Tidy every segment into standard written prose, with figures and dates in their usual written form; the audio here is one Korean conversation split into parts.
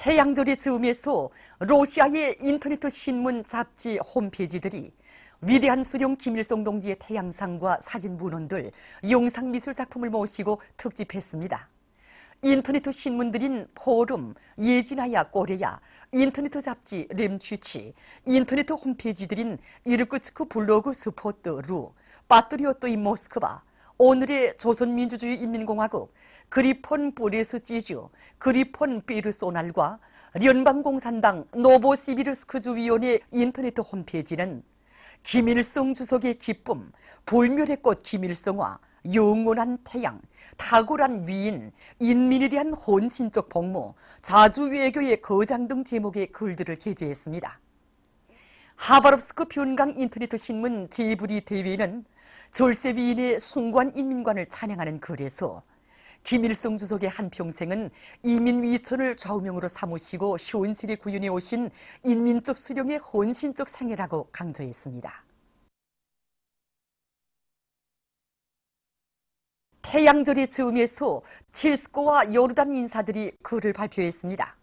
태양절의 즈음에서 러시아의 인터넷 신문 잡지 홈페이지들이 위대한 수령 김일성 동지의 태양상과 사진 문헌들, 영상미술 작품을 모시고 특집했습니다. 인터넷 신문들인 포럼, 예지나야 꼬레야, 인터넷 잡지 렘취치, 인터넷 홈페이지들인 이르쿠츠크 블로그 스포트루, 파트리오트인 모스크바, 오늘의 조선민주주의 인민공화국, 그리폰 보리스지주, 그리폰 페르소날과 연방공산당 노보시비르스크주위원회 인터넷 홈페이지는 김일성 주석의 기쁨, 불멸의 꽃 김일성화, 영원한 태양, 탁월한 위인, 인민에 대한 헌신적 복무, 자주 외교의 거장 등 제목의 글들을 게재했습니다. 하바롭스크 변강 인터넷 신문 제브리 대회는 절세 위인의 숭고한 인민관을 찬양하는 글에서 김일성 주석의 한평생은 이민위천을 좌우명으로 삼으시고 현실에 구현해 오신 인민적 수령의 헌신적 생애라고 강조했습니다. 태양절의 즈음에서 체스코와 요르단 인사들이 글을 발표했습니다.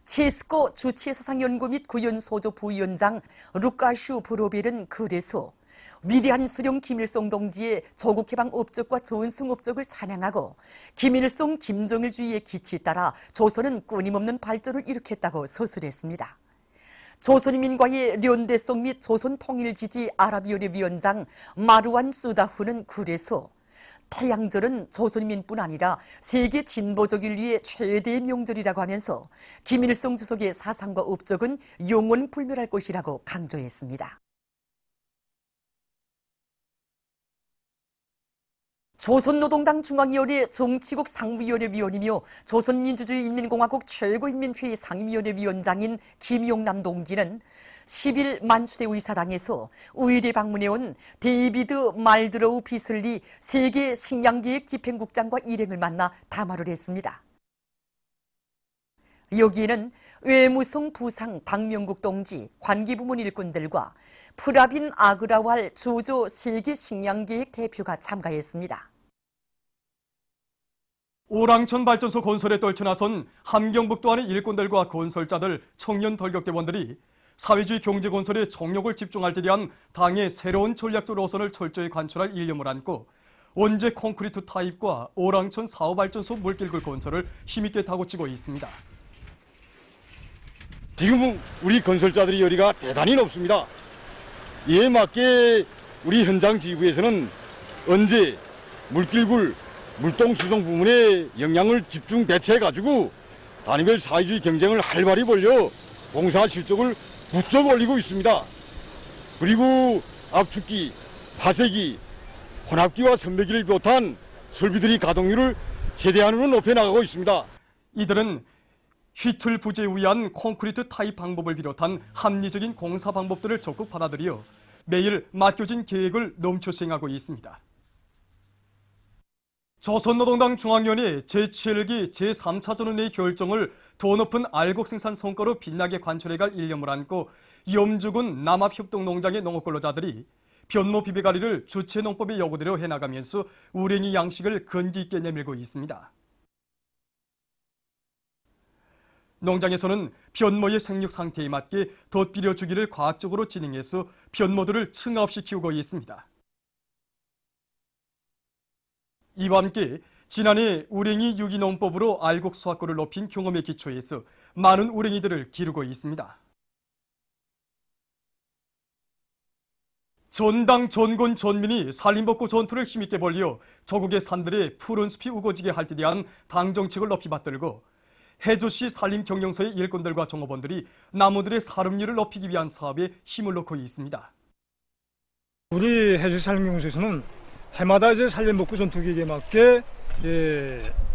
체스코 주치사상연구 및 구현소조 부위원장 루카슈 브로벨은 글에서 위대한 수령 김일성 동지의 조국해방 업적과 전승 업적을 찬양하고 김일성 김정일주의의 기치 따라 조선은 끊임없는 발전을 일으켰다고 서술했습니다. 조선인민과의 연대성 및 조선 통일 지지 아랍위원회 위원장 마루안 수다후는 글에서 태양절은 조선인민뿐 아니라 세계 진보적 인류의 최대의 명절이라고 하면서 김일성 주석의 사상과 업적은 영원 불멸할 것이라고 강조했습니다. 조선노동당 중앙위원회 정치국 상무위원회 위원이며 조선민주주의인민공화국 최고인민회의 상임위원회 위원장인 김용남 동지는 10일 만수대 의사당에서 의뢰 방문해온 데이비드 말드로우 비슬리 세계 식량계획 집행국장과 일행을 만나 담화를 했습니다. 여기에는 외무성 부상 박명국 동지, 관계부문 일꾼들과 프라빈 아그라왈 주조 세계 식량계획 대표가 참가했습니다. 오랑천 발전소 건설에 떨쳐나선 함경북도안의 일꾼들과 건설자들, 청년 돌격대원들이 사회주의 경제건설에 정력을 집중할 때 대한 당의 새로운 전략적 노선을 철저히 관철할 일념을 안고 원재 콘크리트 타입과 오랑천 4호 발전소 물길굴 건설을 힘있게 다고치고 있습니다. 지금 우리 건설자들의 열의가 대단히 높습니다. 이에 맞게 우리 현장 지휘부에서는 언제 물길굴, 물동수송 부문에 역량을 집중 배치해가지고 단위별 사회주의 경쟁을 활발히 벌여 공사 실적을 부쩍 올리고 있습니다. 그리고 압축기, 파쇄기, 혼합기와 선배기를 비롯한 설비들이 가동률을 최대한으로 높여나가고 있습니다. 이들은 휘틀 부재에 의한 콘크리트 타입 방법을 비롯한 합리적인 공사 방법들을 적극 받아들여 매일 맡겨진 계획을 넘쳐 수행하고 있습니다. 조선노동당 중앙위원회 제7기 제3차전원회의 결정을 더 높은 알곡 생산 성과로 빛나게 관철해갈 일념을 안고 염주군 남합협동농장의 농업근로자들이 변모 비배가리를 주체농법의 요구대로 해나가면서 우랭이 양식을 건기 있게 내밀고 있습니다. 농장에서는 변모의 생육 상태에 맞게 덧비려 주기를 과학적으로 진행해서 변모들을 층 없이 키우고 있습니다. 이와 함께 지난해 우랭이 유기농법으로 알곡 수확권을 높인 경험에 기초해서 많은 우랭이들을 기르고 있습니다. 전당, 전군, 전민이 산림복구 전투를 힘있게 벌려 조국의 산들에 푸른 숲이 우거지게 할 때 대한 당 정책을 높이 받들고 해조시 산림경영소의 일꾼들과 종업원들이 나무들의 사름률을 높이기 위한 사업에 힘을 넣고 있습니다. 우리 해조시 산림경영소에서는 해마다 이제 산림복구 전투기에 맞게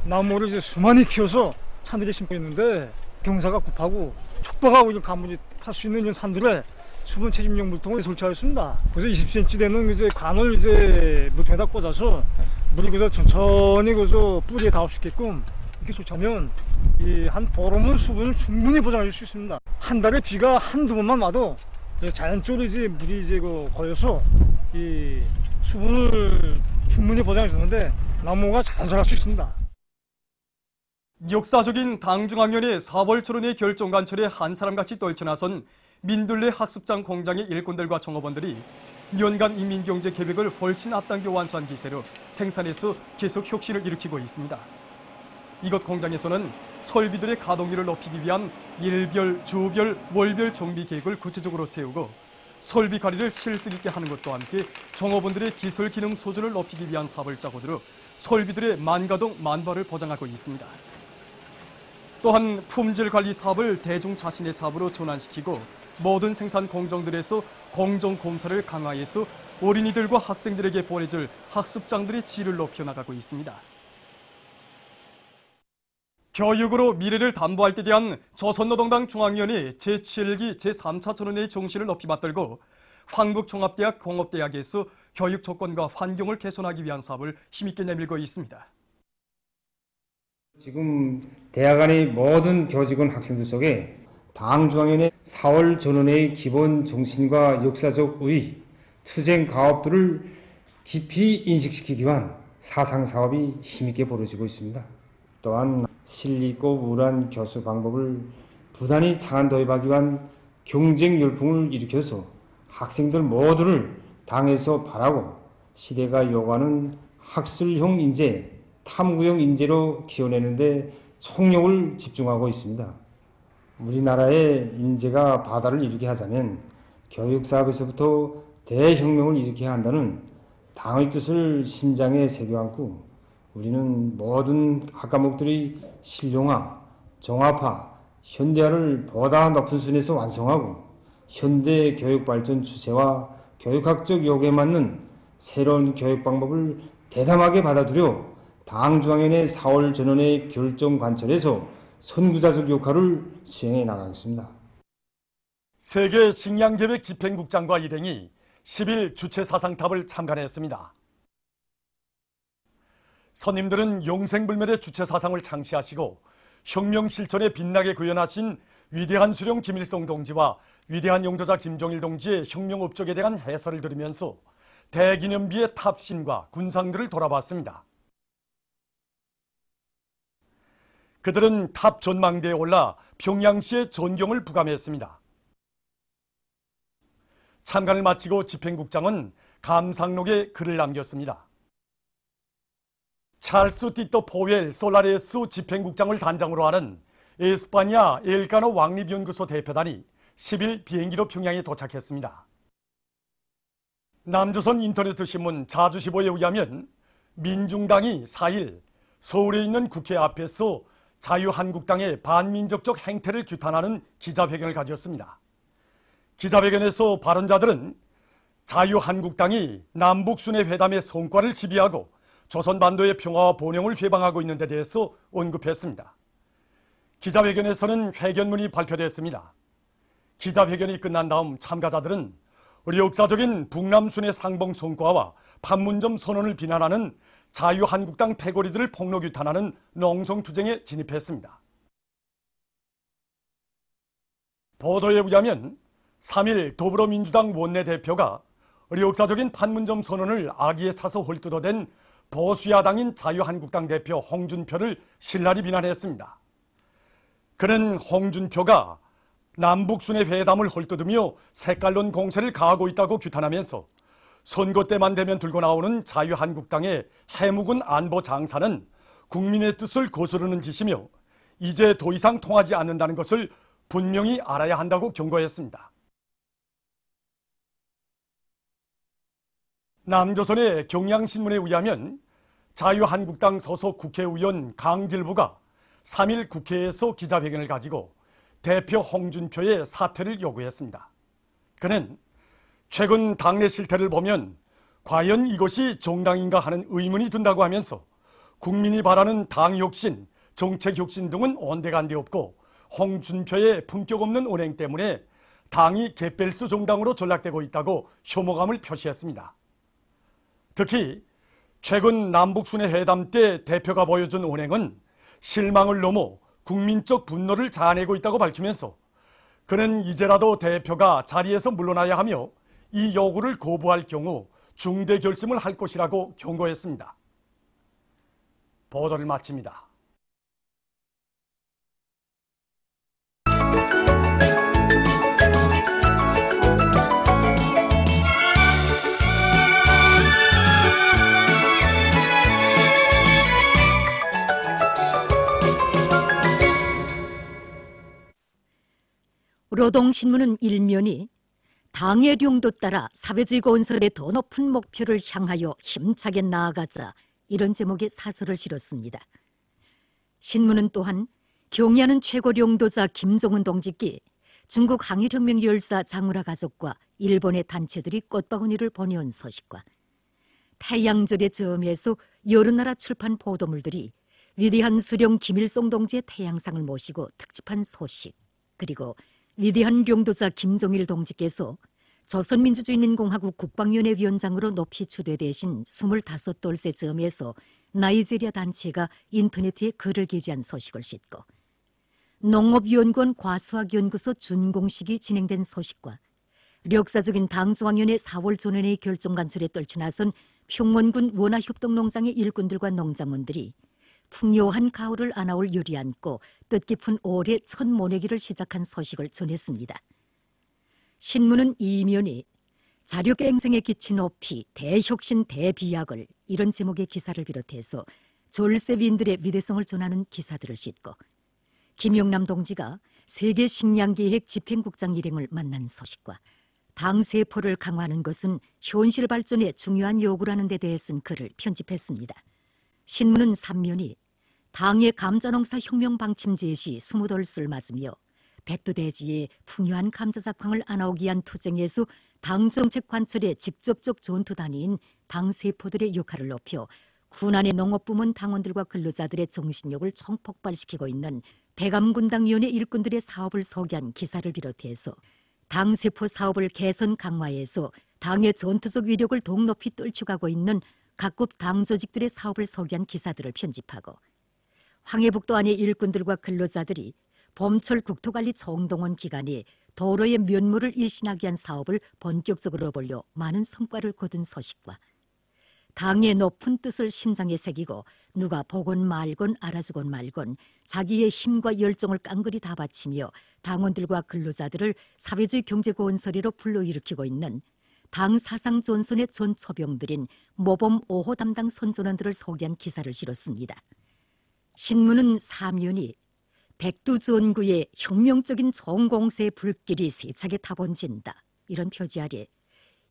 나무를 이제 수많이 키워서 산들에 심고 있는데 경사가 급하고 촉박하고 가물이 탈 수 있는 이런 산들에 수분 채집용 물통을 설치하였습니다. 그래서 20cm 되는 이제 관을 이제 물통에다 꽂아서 물이 그저 천천히 그저 뿌리에 닿을 수 있게끔 이렇게 설치하면 이 한 보름은 수분을 충분히 보장할 수 있습니다. 한 달에 비가 한두 번만 와도 자연적으로 이제 물이 이제 고여서 이 수분을 충분히 보장해 주는데 나무가 잘 자랄 수 있습니다. 역사적인 당중앙위원회 4월 초론의 결정관철에 한 사람같이 떨쳐나선 민들레 학습장 공장의 일꾼들과 종업원들이 연간 인민경제 계획을 훨씬 앞당겨 완수한 기세로 생산에서 계속 혁신을 일으키고 있습니다. 이곳 공장에서는 설비들의 가동률을 높이기 위한 일별, 주별, 월별 정비 계획을 구체적으로 세우고 설비 관리를 실속 있게 하는 것과 함께 종업원들의 기술 기능 수준을 높이기 위한 사업을 짜고 들어 설비들의 만가동 만발을 보장하고 있습니다. 또한 품질 관리 사업을 대중 자신의 사업으로 전환시키고 모든 생산 공정들에서 공정 검사를 강화해서 어린이들과 학생들에게 보내줄 학습장들의 질을 높여나가고 있습니다. 교육으로 미래를 담보할 때 대한 조선노동당 중앙위원회 제7기 제3차 전원회의 정신을 높이 받들고 황북종합대학 공업대학에서 교육 조건과 환경을 개선하기 위한 사업을 힘있게 내밀고 있습니다. 지금 대학 안의 모든 교직원 학생들 속에 당중앙위원회 4월 전원회의 기본 정신과 역사적 의의, 투쟁 가업들을 깊이 인식시키기 위한 사상 사업이 힘있게 벌어지고 있습니다. 또한 실리있고 우월한 교수 방법을 부단히 창안 도입하기 위한 경쟁 열풍을 일으켜서 학생들 모두를 당에서 바라고 시대가 요구하는 학술형 인재, 탐구형 인재로 키워내는데 총력을 집중하고 있습니다. 우리나라의 인재가 바다를 이루게 하자면 교육사업에서부터 대혁명을 일으켜야 한다는 당의 뜻을 심장에 새겨안고 우리는 모든 학과목들의 실용화, 종합화, 현대화를 보다 높은 수준에서 완성하고 현대 교육 발전 추세와 교육학적 요구에 맞는 새로운 교육 방법을 대담하게 받아들여 당중앙위원회 4월 전원의 결정 관철에서 선구자적 역할을 수행해 나가겠습니다. 세계 식량계획 집행국장과 일행이 10일 주체 사상탑을 참관했습니다. 선임들은 용생불멸의 주체 사상을 창시하시고 혁명 실천에 빛나게 구현하신 위대한 수령 김일성 동지와 위대한 영도자 김정일 동지의 혁명 업적에 대한 해설을 들으면서 대기념비의 탑신과 군상들을 돌아봤습니다. 그들은 탑 전망대에 올라 평양시의 전경을 부감했습니다. 참관을 마치고 집행국장은 감상록에 글을 남겼습니다. 찰스 티토 포웰 솔라레스 집행국장을 단장으로 하는 에스파냐 엘카노 왕립연구소 대표단이 10일 비행기로 평양에 도착했습니다. 남조선 인터네트 신문 자주시보에 의하면 민중당이 4일 서울에 있는 국회 앞에서 자유한국당의 반민족적 행태를 규탄하는 기자회견을 가졌습니다. 기자회견에서 발언자들은 자유한국당이 남북순회 회담의 성과를 시비하고 조선반도의 평화와 번영을 회방하고 있는 데 대해서 언급했습니다. 기자회견에서는 회견문이 발표됐습니다. 기자회견이 끝난 다음 참가자들은 역사적인 북남순회 상봉 성과와 판문점 선언을 비난하는 자유한국당 패거리들을 폭로 규탄하는 농성투쟁에 진입했습니다. 보도에 의하면 3일 더불어민주당 원내대표가 역사적인 판문점 선언을 악의에 차서 헐뜯어댄 보수야당인 자유한국당 대표 홍준표를 신랄히 비난했습니다. 그는 홍준표가 남북순회 회담을 헐뜯으며 색깔론 공세를 가하고 있다고 규탄하면서 선거 때만 되면 들고 나오는 자유한국당의 해묵은 안보 장사는 국민의 뜻을 거스르는 짓이며 이제 더 이상 통하지 않는다는 것을 분명히 알아야 한다고 경고했습니다. 남조선의 경향신문에 의하면 자유한국당 소속 국회의원 강길부가 3일 국회에서 기자회견을 가지고 대표 홍준표의 사퇴를 요구했습니다. 그는 최근 당내 실태를 보면 과연 이것이 정당인가 하는 의문이 든다고 하면서 국민이 바라는 당혁신, 정책혁신 등은 온데간데 없고 홍준표의 품격 없는 언행 때문에 당이 개뺄수 정당으로 전락되고 있다고 혐오감을 표시했습니다. 특히 최근 남북순회 회담 때 대표가 보여준 언행은 실망을 넘어 국민적 분노를 자아내고 있다고 밝히면서 그는 이제라도 대표가 자리에서 물러나야 하며 이 요구를 거부할 경우 중대 결심을 할 것이라고 경고했습니다. 보도를 마칩니다. 노동신문은 일면이 당의 룡도 따라 사회주의 건설의 더 높은 목표를 향하여 힘차게 나아가자 이런 제목의 사설을 실었습니다. 신문은 또한 경의하는 최고領導자 김정은 동지께 중국 항일혁명 열사 장우라 가족과 일본의 단체들이 꽃바구니를 보내온 소식과 태양절의 저음에서 여러 나라 출판 보도물들이 위대한 수령 김일성 동지의 태양상을 모시고 특집한 소식, 그리고 위대한領導자 김종일 동지께서 조선민주주의인민공화국 국방위원회 위원장으로 높이 추대되신 25돌세 즈음에서 나이지리아 단체가 인터넷에 글을 게재한 소식을 싣고 농업연구원 과수학연구소 준공식이 진행된 소식과 역사적인 당중앙위원회 4월 전원회의 결정 간술에 떨쳐나선 평원군 원화협동농장의 일꾼들과 농장원들이 풍요한 가을을 안아올 요리 안고 뜻깊은 올해 첫 모내기를 시작한 소식을 전했습니다. 신문은 이면에 자력갱생에 끼친 오피, 대혁신, 대비약을 이런 제목의 기사를 비롯해서 졸세위인들의 위대성을 전하는 기사들을 싣고 김영남 동지가 세계 식량계획 집행국장 일행을 만난 소식과 당 세포를 강화하는 것은 현실 발전에 중요한 요구라는 데 대해 쓴 글을 편집했습니다. 신문은 3면이 당의 감자농사 혁명 방침 제시 20돌수를 맞으며 백두대지에 풍요한 감자작황을 안아오기 위한 투쟁에서 당 정책 관철의 직접적 전투단위인 당 세포들의 역할을 높여 군안의 농업부문 당원들과 근로자들의 정신력을 총폭발시키고 있는 대감군당위원회 일꾼들의 사업을 소개한 기사를 비롯해서 당세포 사업을 개선 강화해서 당의 전투적 위력을 더욱 높이 떨쳐가고 있는 각급 당 조직들의 사업을 소개한 기사들을 편집하고 황해북도 안의 일꾼들과 근로자들이 봄철 국토관리 총동원 기간에 도로의 면모를 일신하게 한 사업을 본격적으로 벌려 많은 성과를 거둔 소식과 당의 높은 뜻을 심장에 새기고 누가 보건 말건 알아주건 말건 자기의 힘과 열정을 깡그리 다 바치며 당원들과 근로자들을 사회주의 경제 건설으로 불러일으키고 있는 당 사상 전선의 전 초병들인 모범 5호 담당 선전원들을 소개한 기사를 실었습니다. 신문은 사면이 백두전구의 혁명적인 정공세의 불길이 세차게 타번진다 이런 표지 아래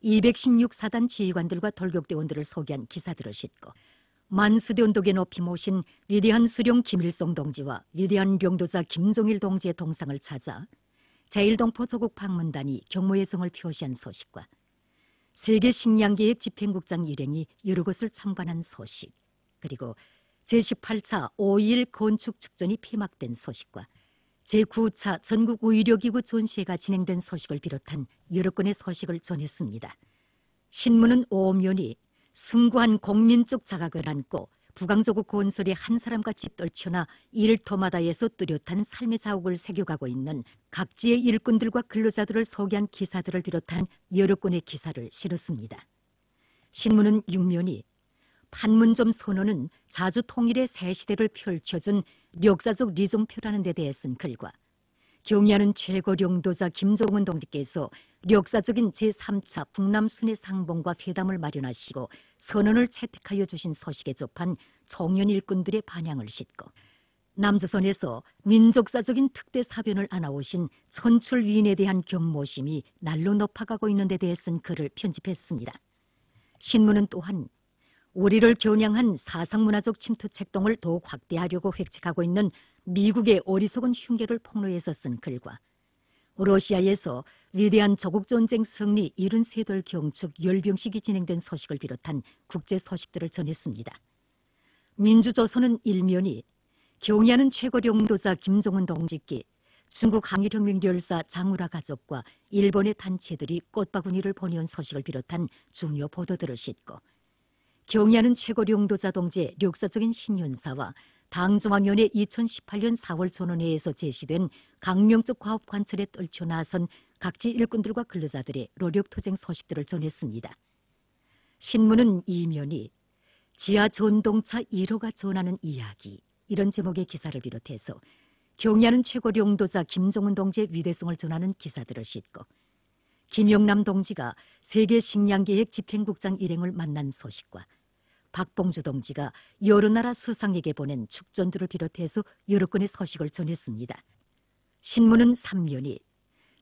216사단 지휘관들과 돌격대원들을 소개한 기사들을 싣고 만수대 운동에 높이 모신 위대한 수령 김일성 동지와 위대한領導자 김종일 동지의 동상을 찾아 제1동포 조국 방문단이 경모의 정을 표시한 소식과 세계 식량계획 집행국장 일행이 여러 곳을 참관한 소식, 그리고 제18차 5.21 건축축전이 폐막된 소식과 제9차 전국 의료기구 전시회가 진행된 소식을 비롯한 여러 건의 소식을 전했습니다. 신문은 오면이 숭고한 공민적 자각을 안고 부강조국 건설에 한 사람같이 떨쳐나 일터마다에서 뚜렷한 삶의 자욱을 새겨가고 있는 각지의 일꾼들과 근로자들을 소개한 기사들을 비롯한 여러 건의 기사를 실었습니다. 신문은 6면이 판문점 선언은 자주 통일의 새 시대를 펼쳐준 역사적 리종표라는 데 대해 쓴 글과 경의하는 최고領導자 김정은 동지께서 역사적인 제3차 북남 순회 상봉과 회담을 마련하시고 선언을 채택하여 주신 소식에 접한 청년 일꾼들의 반향을 싣고 남조선에서 민족사적인 특대 사변을 안아오신 천출 위인에 대한 경모심이 날로 높아가고 있는 데 대해 쓴 글을 편집했습니다. 신문은 또한 우리를 겨냥한 사상문화적 침투 책동을 더욱 확대하려고 획책하고 있는 미국의 어리석은 흉계를 폭로해서 쓴 글과 러시아에서 위대한 조국전쟁 승리 73돌 경축 열병식이 진행된 소식을 비롯한 국제 소식들을 전했습니다. 민주조선은 일면이 경의하는 최고領導자 김정은 동지께 중국 항일혁명 열사 장우라 가족과 일본의 단체들이 꽃바구니를 보내온 소식을 비롯한 중요 보도들을 싣고 경의하는 최고領導자 동지의 역사적인 신년사와 당중앙위원회 2018년 4월 전원회에서 제시된 강령적 과업 관철에 떨쳐 나선 각지 일꾼들과 근로자들의 노력투쟁 소식들을 전했습니다. 신문은 이면이 지하 전동차 1호가 전하는 이야기 이런 제목의 기사를 비롯해서 경의하는 최고領導자 김정은 동지의 위대성을 전하는 기사들을 싣고 김영남 동지가 세계 식량계획 집행국장 일행을 만난 소식과 박봉주 동지가 여러 나라 수상에게 보낸 축전들을 비롯해서 여러 건의 소식을 전했습니다. 신문은 3면이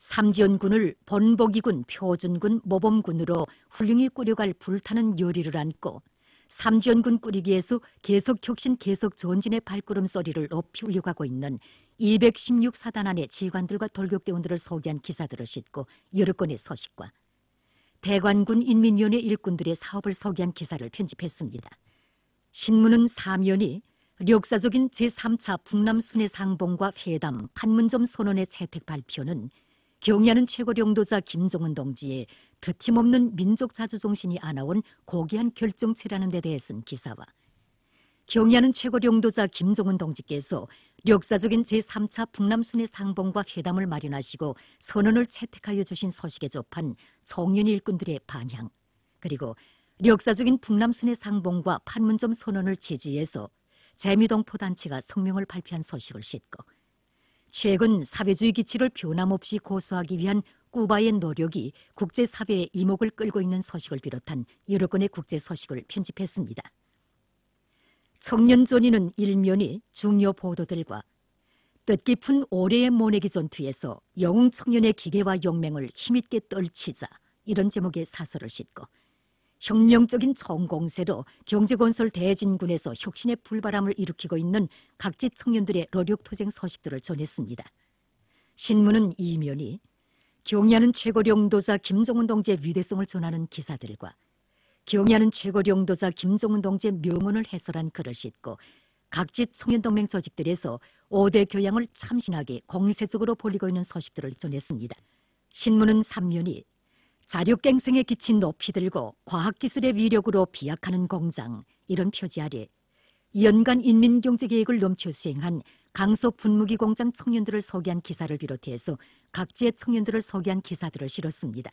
삼지연군을 번복이군, 표준군, 모범군으로 훌륭히 꾸려갈 불타는 요리를 안고 삼지연군 꾸리기 위해서 계속 혁신 계속 전진의 발걸음소리를 높이 울려가고 있는 216사단 안의 지휘관들과 돌격대원들을 소개한 기사들을 싣고 여러 건의 소식과 대관군 인민위원회 일꾼들의 사업을 소개한 기사를 편집했습니다. 신문은 사면이 역사적인 제3차 북남 순회 상봉과 회담 판문점 선언의 채택 발표는 경의하는 최고領導자 김정은 동지의 드팀없는 민족 자주정신이 안아온 고귀한 결정체라는 데 대해 쓴 기사와 경의하는 최고領導자 김정은 동지께서 역사적인 제3차 북남 순회 상봉과 회담을 마련하시고 선언을 채택하여 주신 소식에 접한 청년 일꾼들의 반향, 그리고 역사적인 북남 순회 상봉과 판문점 선언을 지지해서 재미동포 단체가 성명을 발표한 소식을 싣고 최근 사회주의 기치를 변함없이 고수하기 위한 쿠바의 노력이 국제사회의 이목을 끌고 있는 소식을 비롯한 여러 건의 국제 소식을 편집했습니다. 청년전이는 일면이 중요 보도들과 뜻깊은 올해의 모내기 전투에서 영웅 청년의 기계와 용맹을 힘있게 떨치자 이런 제목의 사설을 싣고 혁명적인 총공세로 경제건설 대진군에서 혁신의 불바람을 일으키고 있는 각지 청년들의 노력투쟁 소식들을 전했습니다. 신문은 이면이 경의하는 최고領導자 김정은 동지의 위대성을 전하는 기사들과 경의하는 최고領導자 김정은 동지의 명언을 해설한 글을 싣고 각지 청년동맹 조직들에서 5대 교양을 참신하게 공세적으로 벌이고 있는 소식들을 전했습니다. 신문은 3면이 자력갱생에 기친 높이 들고 과학기술의 위력으로 비약하는 공장 이런 표지 아래 연간 인민경제계획을 넘쳐 수행한 강속 분무기 공장 청년들을 소개한 기사를 비롯해서 각지의 청년들을 소개한 기사들을 실었습니다.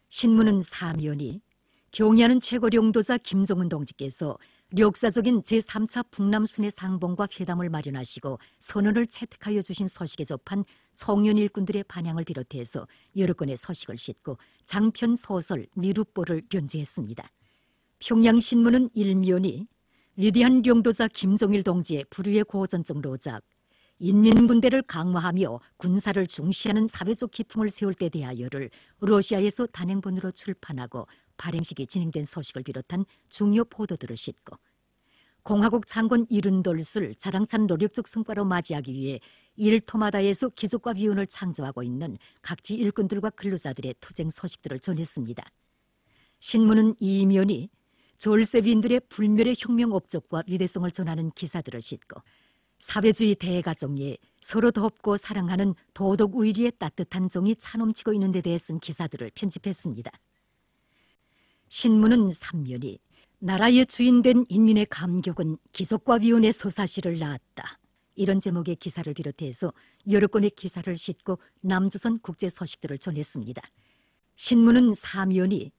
신문은 3면이 경의하는 최고領導자 김정은 동지께서 역사적인 제3차 북남 순회 상봉과 회담을 마련하시고 선언을 채택하여 주신 소식에 접한 청년 일꾼들의 반향을 비롯해서 여러 건의 소식을 싣고 장편 소설 미륵보를 연재했습니다. 평양신문은 일면이 위대한領導자 김정일 동지의 불후의 고전적 로작, 인민군대를 강화하며 군사를 중시하는 사회적 기풍을 세울 때 대하여를 러시아에서 단행본으로 출판하고 발행식이 진행된 소식을 비롯한 중요 보도들을 싣고 공화국 창건 70돌을 자랑찬 노력적 성과로 맞이하기 위해 일토마다에서 기적과 위원을 창조하고 있는 각지 일꾼들과 근로자들의 투쟁 소식들을 전했습니다. 신문은 이면이 졸세위인들의 불멸의 혁명 업적과 위대성을 전하는 기사들을 싣고 사회주의 대가정에 서로 돕고 사랑하는 도덕 의리의 따뜻한 정이 차넘치고 있는 데 대해 쓴 기사들을 편집했습니다. 신문은 3면이 나라의 주인된 인민의 감격은 기적과 위원의 서사시를 낳았다. 이런 제목의 기사를 비롯해서 여러 건의 기사를 싣고 남조선 국제 소식들을 전했습니다. 신문은 3면이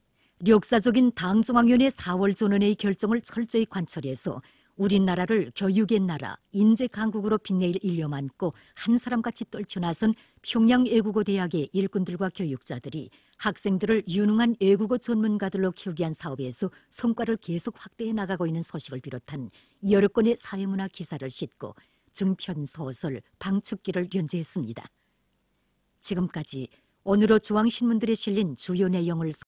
역사적인 당중앙위원회 4월 전원회의 결정을 철저히 관철해서 우리나라를 교육의 나라, 인재 강국으로 빛내일 일념 안고 한 사람같이 떨쳐나선 평양 외국어 대학의 일꾼들과 교육자들이 학생들을 유능한 외국어 전문가들로 키우기 위한 사업에서 성과를 계속 확대해 나가고 있는 소식을 비롯한 여러 건의 사회문화 기사를 싣고 중편 소설 방축기를 연재했습니다. 지금까지 오늘의 중앙신문들에 실린 주요 내용을